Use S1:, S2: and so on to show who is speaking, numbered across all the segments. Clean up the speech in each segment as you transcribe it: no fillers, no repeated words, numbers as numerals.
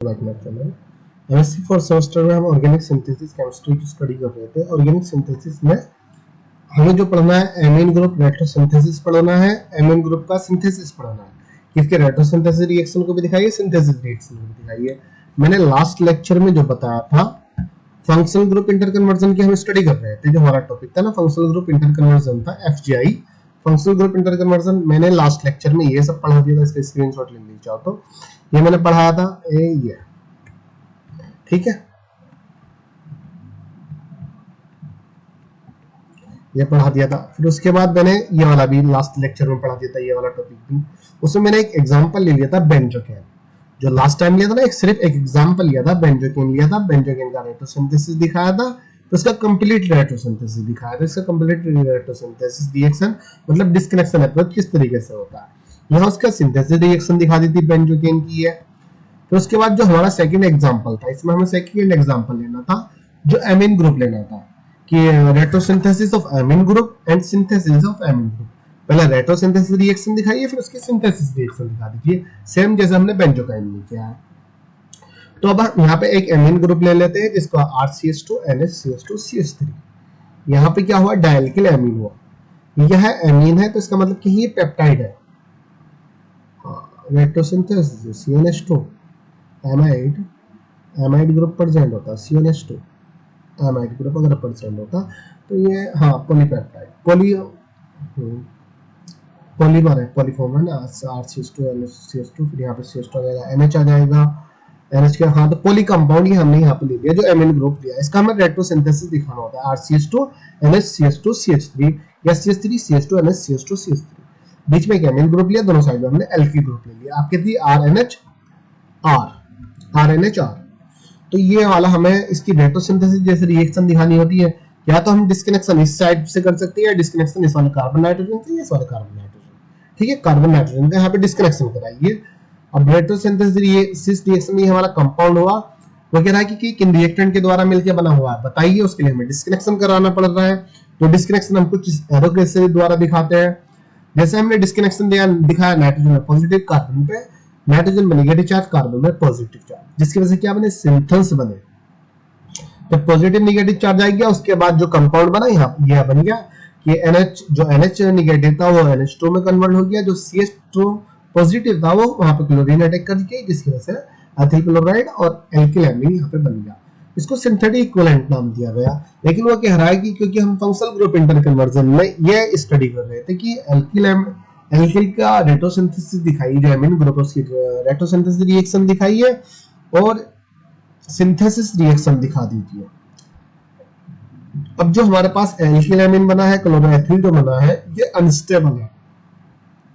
S1: MSc fourth semester में हम organic synthesis chemistry की स्टडी कर रहे थे। ऑर्गेनिक सिंथेसिस में हमें जो पढ़ना है एमीन ग्रुप रेट्रोसिंथेसिस पढ़ना है, एमीन ग्रुप का सिंथेसिस पढ़ना है। किसके रेट्रोसिंथेसिस रिएक्शन को भी दिखाइए, सिंथेसिस रिएक्शन को भी दिखाइए। मैंने लास्ट लेक्चर में जो बताया था फंक्शनल ग्रुप इंटरकन्वर्जन की हम स्टडी कर रहे थे। जो हमारा टॉपिक था ना फंक्शनल ग्रुप इंटरकन्वर्जन था, एफजीआई फंक्शनल ग्रुप इंटरकन्वर्जन। मैंने लास्ट लेक्चर में ये सब पढ़ा दिया था, इसका स्क्रीनशॉट ले लीजिए चाहो तो। ये मैंने पढ़ाया था, ये ठीक है, ये पढ़ा दिया था। फिर उसके बाद मैंने ये वाला भी लास्ट लेक्चर में पढ़ा दिया था, ये वाला टॉपिक भी। उसमें मैंने एक एग्जांपल ले लिया था बेंजोकेन, जो लास्ट टाइम लिया था ना, सिर्फ एक एग्जांपल लिया था, बेंजोकेन लिया था। बेंजोकेन का रेट्रोसिंथेसिस दिखाया था, तो इसका कंप्लीट रेट्रोसिंथेसिस दिखाया था। इसका कंप्लीट रेट्रोसिंथेसिस रिएक्शन मतलब डिस्कनेक्शन अप्रोच किस तरीके से होता है। यहाँ उसका सिंथेसिस रिएक्शन दिखा दी थी बेंजोकेन की है। तो उसके बाद जो हमारा सेकंड एग्जांपल था, इसमें हमें सेकंड एग्जांपल लेना था, जो एमीन ग्रुप लेना था कि retrosynthesis of amine group and synthesis of amine group. पहले रेट्रोसिंथेसिस रिएक्शन दिखाइए, फिर उसकी सिंथेसिस रिएक्शन दिखा दीजिए, सेम जैसे हमने बेंजोकाइन में किया है। तो अब हम यहाँ पे एक एमीन ग्रुप ले लेते हैं जिसका RCH2 NH CH3। यहाँ पे क्या हुआ, डायल्किल एमीन हुआ। यह एमीन है तो इसका मतलब कि ये पेप्टाइड है। Retrosynthesis CnH2 amide, amide group present होता है, CnH2 एमाइड ग्रुप अगर प्रेजेंट होता तो ये हाँ पॉलीपेप्टाइड पॉलीमर है, पॉलीफॉर्म है ना। RCH2 NH फिर यहाँ पे CH2 आ जाएगा, NH आ जाएगा, NH के हाँ तो पॉली कंपाउंड ये हमने यहाँ पे ले लिया जो एमीन ग्रुप लिया। इसका हमें रेट्रोसिंथेसिस दिखाना होता है, RCH2 NH CH2 या CH3 CH2 NH CH2 बीच में एक एमीन ग्रुप लिया, दोनों साइड में हमने एल्किल ग्रुप ले लिया। आपके थी RNHR। तो ये वाला हमें इसकी रेट्रोसिंथेसिस जैसे रिएक्शन दिखानी होती है, या तो हम डिस्कनेक्शन इस साइड से कर सकते हैं या डिस्कनेक्शन इस वाले कार्बन नाइट्रोजन से, इस वाले कार्बन नाइट्रोजन। ठीक है, कार्बन नाइट्रोजन का यहाँ पे डिस्कनेक्शन कराइए। अब रेट्रोसिंथेसिस रिएक्शन में हमारा कंपाउंड हुआ, वो कह रहा है कि किन रिएक्टेंट के द्वारा मिलकर बना हुआ है बताइए। उसके लिए हमें डिस्कनेक्शन कराना पड़ रहा है, तो डिस्कनेक्शन हम कुछ एरो के द्वारा दिखाते हैं। जैसे हमने डिस्कनेक्शन दिखाया नाइट्रोजन में पॉजिटिव, कार्बन पे नाइट्रोजन में नेगेटिव चार्ज, कार्बन में पॉजिटिव चार्ज, जिसकी वजह से क्या बने, सिंथन्स बने। जब पॉजिटिव नेगेटिव चार्ज आ गया उसके बाद जो कंपाउंड बना यहाँ यह बन गया कि NH जो NH नेगेटिव था वो NH2 में कन्वर्ट हो गया, जो CH2 पॉजिटिव था वो वहां पे क्लोरीन अटैक कर दिया, जिसकी वजह से एथिल क्लोराइड और एल्किल एमीन यहाँ पे बन गया। इसको सिंथेटिक इक्विवेलेंट नाम दिया गया। लेकिन वो कह रहा है कि क्योंकि हम फंक्शनल ग्रुप इंटरकन्वर्जन में ये स्टडी कर रहे थे कि एल्किल का रेट्रोसिंथेसिस दिखाई, जो एमीन ग्रुप उसकी रेट्रोसिंथेसिस रिएक्शन दिखाइए और सिंथेसिस रिएक्शन दिखा दीजिए। अब जो हमारे पास एल्किल एमीन बना है, क्लोरोएथिल जो बना है, ये अनस्टेबल है,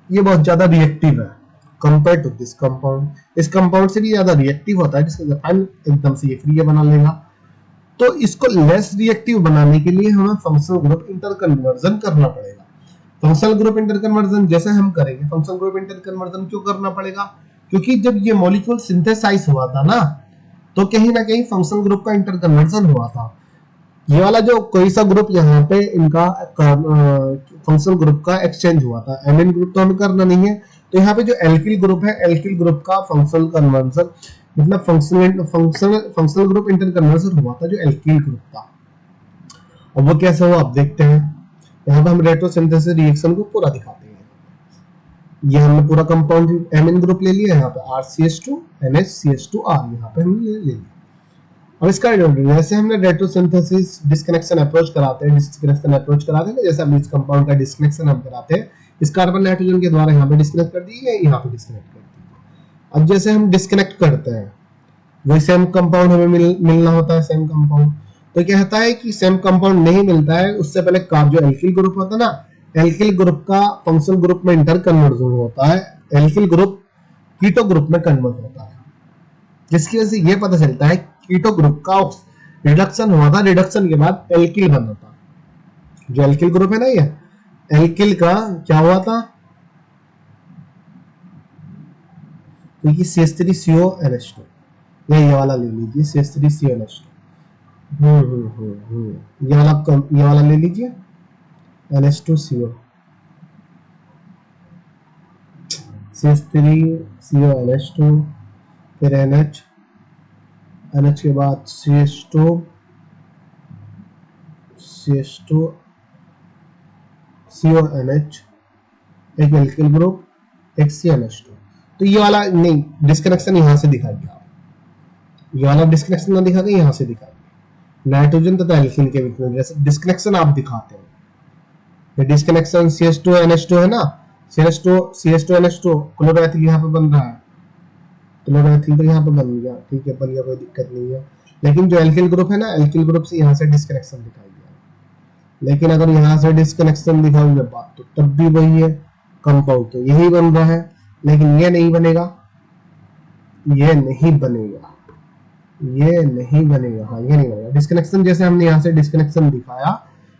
S1: ये बहुत ज्यादा रिएक्टिव है कंपेयर टू दिस कंपाउंड। इस कंपाउंड से भी ज्यादा रिएक्टिव होता है, जिसका फाइनल एकदम से ये फ्री बना लेगा। तो इसको लेस रिएक्टिव बनाने के लिए हमें फंक्शनल ग्रुप इंटरकन्वर्जन करना पड़ेगा। फंक्शनल ग्रुप इंटरकन्वर्जन जैसे हम करेंगे, फंक्शनल ग्रुप इंटरकन्वर्जन क्यों करना पड़ेगा, क्योंकि जब ये मॉलिक्यूल सिंथेसाइज हुआ था ना, तो कहीं ना कहीं फंक्शनल ग्रुप का इंटरकन्वर्जन हुआ था। ये वाला जो कोई सा ग्रुप यहाँ पे इनका फंक्शनल ग्रुप का एक्सचेंज हुआ था, एमीन ग्रुप तो हमें करना नहीं है। तो यहाँ पे जो एल्किल ग्रुप है, एल्किल ग्रुप का फंक्शनल कन्वर्जन मतलब फंक्शनल ग्रुप इंटरकन्वर्जन हुआ था जो एल्किल ग्रुप था। और वो कैसे हुआ आप देखते हैं, यहाँ पे हम रेट्रोसिंथेसिस रिएक्शन को पूरा दिखाते हैं। ये हमने पूरा कंपाउंड एमीन ग्रुप ले लिया, यहाँ पे RCH2 NH यहाँ पे हमने ले लिया। अब इसका जैसे हमने रेट्रोसिंथेसिस डिस्कनेक्शन अप्रोच कराते हैं, जैसे हम इस कंपाउंड का डिस्कनेक्शन हम कराते हैं, इस कार्बन नाइट्रोजन के द्वारा यहाँ पे डिस्कनेक्ट कर दिए, यहाँ पे डिस्कनेक्ट कर दिए। अब जैसे हम डिस्कनेक्ट करते हैं वही सेम कंपाउंड हमें मिलना होता है, सेम कंपाउंड। तो क्या होता है कि सेम कंपाउंड नहीं मिलता है, उससे पहले जो एल्किल ग्रुप होता है ना, एल्किल ग्रुप का फंक्शनल ग्रुप में इंटरकन्वर्जन होता है, एल्किल ग्रुप कीटो ग्रुप में कन्वर्ट होता है, जिसकी वजह से ये पता चलता है कीटो ग्रुप का रिडक्शन हुआ था, रिडक्शन के बाद एल्किल बना था। जो एल्किल ग्रुप है ना, ये एल्किल का क्या हुआ था, क्योंकि CH3CO NH2, ये वाला ले लीजिए, CH3CO NH2। ये वाला ले लीजिए, NH2CO, CH3CO NH2 फिर NH NH के बाद CH2 CONH, एक एल्किल ग्रुप, एक CnH2। तो ये वाला नहीं, डिस्कनेक्शन यहां से दिखाइए आप, ये वाला डिस्कनेक्शन ना दिखा के यहां से दिखाइए, नाइट्रोजन तथा एल्किन के बीच में जैसे डिस्कनेक्शन आप दिखाते हो। ये डिस्कनेक्शन CH2NH2 है ना, CH2NH2 क्लोरोएथिल यहाँ पे बन रहा है, क्लोरोएथिल तो यहाँ पे बन गया, ठीक है, बन गया, कोई दिक्कत नहीं है। लेकिन जो एल्किल ग्रुप है ना, एल्किल ग्रुप से यहाँ से डिस्कनेक्शन दिखाई दिया। लेकिन अगर यहाँ से डिस्कनेक्शन दिखाओगे बात तो तब भी वही है, कंपाउंड तो यही बन रहा है, लेकिन ये नहीं बनेगा, ये नहीं बनेगा, ये नहीं बनेगा, हाँ ये नहीं बनेगा डिस्कनेक्शन। जैसे हमने यहाँ से डिस्कनेक्शन दिखाया,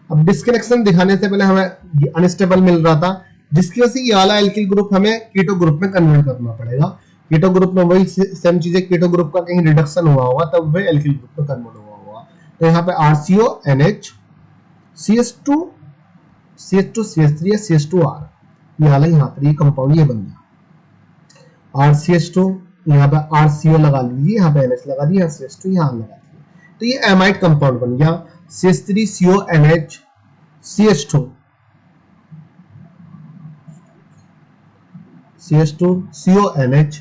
S1: अब डिस्कनेक्शन दिखाने से पहले हमें अनस्टेबल मिल रहा था, जिसकी वजह से ये वाला एल्किल ग्रुप हमें कीटो ग्रुप में कन्वर्ट करना पड़ेगा। कीटो ग्रुप में वही सेम चीजें, कीटो ग्रुप का कहीं रिडक्शन हुआ होगा तब वह एल्किल ग्रुप में कन्वर्ट हुआ होगा। तो यहाँ पे RCONH CH2 CH3 या CH2R, ये वाला यहाँ पर ये कंपाउंड ये बन गया। RCH2 यहाँ पे RCO लगा लीजिए, यहाँ पे NH लगा दिया, CH2 यहाँ लगा दिया, तो ये एमाइड कंपाउंड बन गया। CH3CONH CH2 CH2CONH,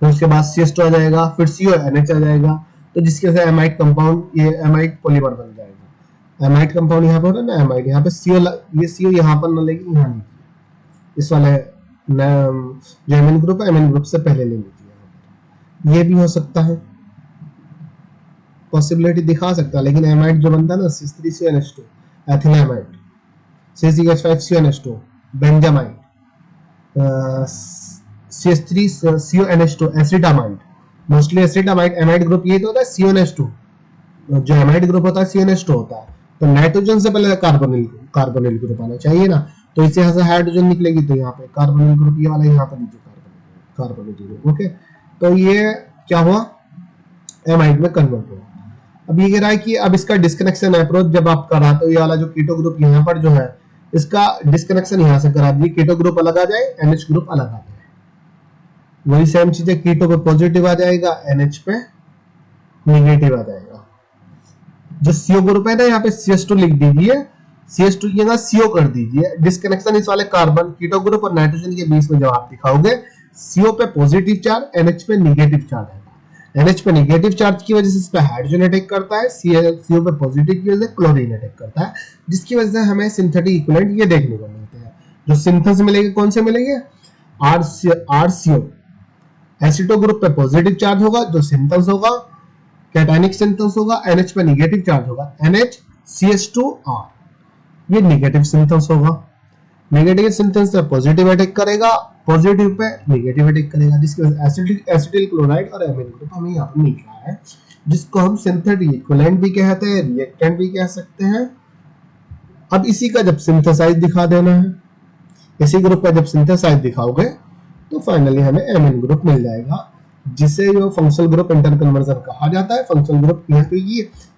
S1: फिर उसके बाद CH2 आ जाएगा, फिर CONH आ जाएगा, तो जिसकी वजह से एमाइड कंपाउंड, ये एमाइड पॉलीमर बन जाएगा। एमाइड कंपाउंड यहाँ पे हो रहा है ना, एमाइड यहाँ पे CO, ये CO यहाँ पर ना लेगी, यहाँ नहीं, इस वाले जो एमिन ग्रुप है, एमिन ग्रुप से पहले ले लीजिए। ये भी हो सकता है, पॉसिबिलिटी दिखा सकता है, लेकिन एमाइड जो बनता है ना, CH3CONH2 एथिलामाइड, CH5CONH2 benzamide, CH3CONH2 acetamide, mostly acetamide amide group ये तो होता है CONH2, जो एमाइड ग्रुप होता है CONH2 होता है। तो नाइट्रोजन से पहले कार्बोनिल ग्रुप आना चाहिए ना, तो इससे यहाँ से हाइड्रोजन निकलेगी, तो यहाँ पे कार्बोनिल ग्रुप ये वाला यहाँ पे लीजिए, कार्बोनिल ग्रुप, ओके। तो ये क्या हुआ, एमाइड में कन्वर्ट हुआ। अब ये कह रहा है कि अब इसका डिस्कनेक्शन अप्रोच जब आप करा, तो ये वाला जो कीटो ग्रुप यहाँ पर जो है, इसका डिस्कनेक्शन यहाँ से करा दिए, कीटो ग्रुप अलग आ जाए, NH ग्रुप अलग आ जाए, वही सेम चीज है, कीटो पे पॉजिटिव आ जाएगा, NH पे नेगेटिव आ जाएगा। जो CO ग्रुप है ना, यहाँ पे CH2 लिख दीजिए, CH2 की जगह CO कर दीजिए। डिस्कनेक्शन इस वाले कार्बन कीटो ग्रुप और नाइट्रोजन के बीच में जब आप दिखाओगे, CO पे पॉजिटिव चार्ज, NH पे नेगेटिव चार्ज आएगा। NH पे नेगेटिव चार्ज की वजह से इस पे हाइड्रोजन अटैक करता है, CO पे पॉजिटिव की वजह से क्लोरीन अटैक करता है, जिसकी वजह से हमें सिंथेटिक इक्विवेलेंट ये देखने को मिलते हैं। जो सिंथेसिस मिलेंगे, कौन से मिलेंगे, RCO एसिटो ग्रुप पे पॉजिटिव चार्ज होगा, जो सिंथेसिस होगा कैटायनिक सिंथेसिस होगा, NH पे नेगेटिव चार्ज होगा, NHCH2R, ये नेगेटिव सिंथेसिस होगा। नेगेटिव सिंथेसिस पे पॉजिटिव अटैक करेगा, पॉजिटिव पे नेगेटिव अटैक करेगा, जिसकी वजह से एसिटिल क्लोराइड और एमीन ग्रुप हमें यहाँ पर मिल रहा है, जिसको हम सिंथेटिक इक्विवेलेंट भी कहते हैं, रिएक्टेंट भी कह सकते हैं। अब इसी का जब सिंथेसाइज दिखा देना है, इसी ग्रुप का जब सिंथेसाइज दिखाओगे तो फाइनली हमें एमीन ग्रुप मिल जाएगा, जिसे जो फंक्शनल ग्रुप इंटर कन्वर्जन कहा जाता है। फंक्शनल ग्रुप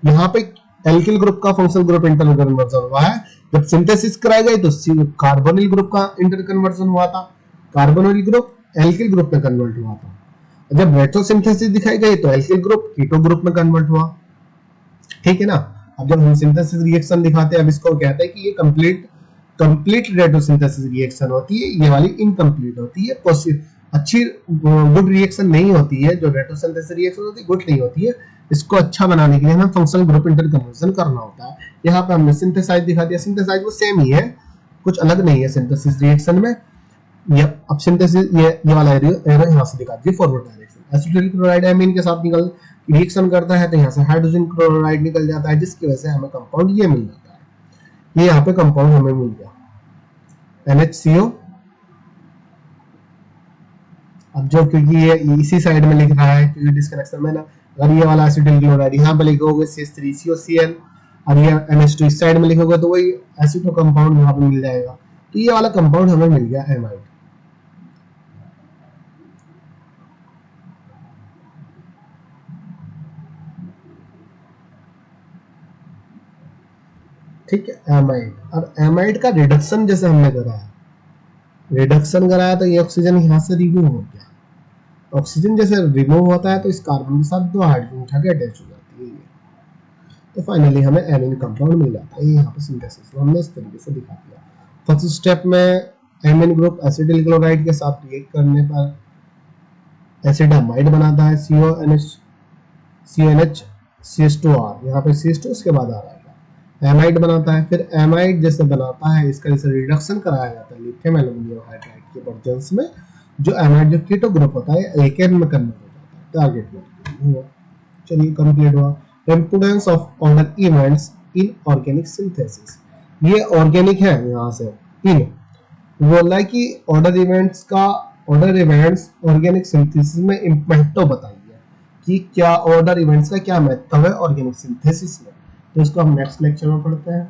S1: यहाँ पे एल्किल ग्रुप का फंक्शनल ग्रुप इंटर कन्वर्जन हुआ है। जब सिंथेसिस कराई गई तो कार्बोनिल ग्रुप का इंटर कन्वर्जन हुआ था, कार्बोनिल ग्रुप एल्किल ग्रुप में कन्वर्ट हुआ था। जब रेट्रोसिंथेसिस दिखाई गई तो एल्किल ग्रुप कीटो ग्रुप में कन्वर्ट हुआ, ठीक है ना। अब जब हम सिंथेसिस रिएक्शन दिखाते हैं, अब इसको कहते हैं कि ये कंप्लीट रेट्रोसिंथेसिस रिएक्शन होती है, ये वाली इनकम्प्लीट होती है, अच्छी गुड रिएक्शन नहीं होती है। जो रेट्रोसिंथेसिस रिएक्शन होती है गुड नहीं होती है, इसको अच्छा बनाने के लिए हमें फंक्शनल ग्रुप इंटर कन्वर्जन करना होता है। यहाँ पे हमने सिंथेसाइज दिखा दिया, सिंथेसाइज वो सेम ही है, कुछ अलग नहीं है सिंथेसिस रिएक्शन में। ये अब सिंथेसिस ये वाला एरो यहाँ से दिखा दिया, forward direction. Acetyl chloride amine के साथ निकल रिएक्शन करता है तो यहाँ से हाइड्रोजन क्लोराइड निकल जाता है, जिसकी वजह से हमें कंपाउंड ये मिल जाता है। ये यहाँ पे कंपाउंड हमें मिल गया NHCO। अब जो क्योंकि ये इसी साइड में लिख रहा है, क्योंकि डिस्कनेक्शन में ना, अगर ये वाला एसिटिल क्लोराइड यहाँ पे लिखोगे CH3COCl और ये NH2 इस साइड में लिखोगे तो वही एसिटो कंपाउंड यहाँ पे मिल जाएगा। तो ये वाला कंपाउंड हमें मिल गया एमाइड। ठीक है, एमाइड। और एमाइड का रिडक्शन जैसे हमने कराया, तो ये ऑक्सीजन यहाँ से रिमूव हो गया, ऑक्सीजन जैसे रिमूव होता है तो इस कार्बन के साथ 2 हाइड्रोजन उठा के अटैच हो जाती है ये। तो फाइनली हमें एमीन कंपाउंड मिल जाता है। यहाँ पे सिंथेसिस हमने इस तरीके से दिखा दिया। फर्स्ट स्टेप में एमीन ग्रुप एसिटिल क्लोराइड के साथ रिएक्ट करने पर एसिड अमाइड बनाता है, CONH CH2R, यहाँ पे CH2 उसके बाद आ रहा है एमाइड बनाता है। फिर एमाइड जैसे बनाता है इसका जैसे रिडक्शन कराया जाता है लिथियम एल्यूमिनियम हाइड्राइड के प्रेजेंस में, जो एमाइड जो कीटो ग्रुप होता है एल्केन में कन्वर्ट हो जाता है। टारगेट हुआ, चलिए कंप्लीट हुआ। Importance of order events in organic synthesis, ये ऑर्गेनिक है यहाँ से इन बोला है कि ऑर्डर इवेंट्स ऑर्गेनिक सिंथेसिस में महत्व बताइए कि क्या ऑर्डर इवेंट्स का क्या महत्व है ऑर्गेनिक सिंथेसिस में। तो इसको हम नेक्स्ट लेक्चर में पढ़ते हैं।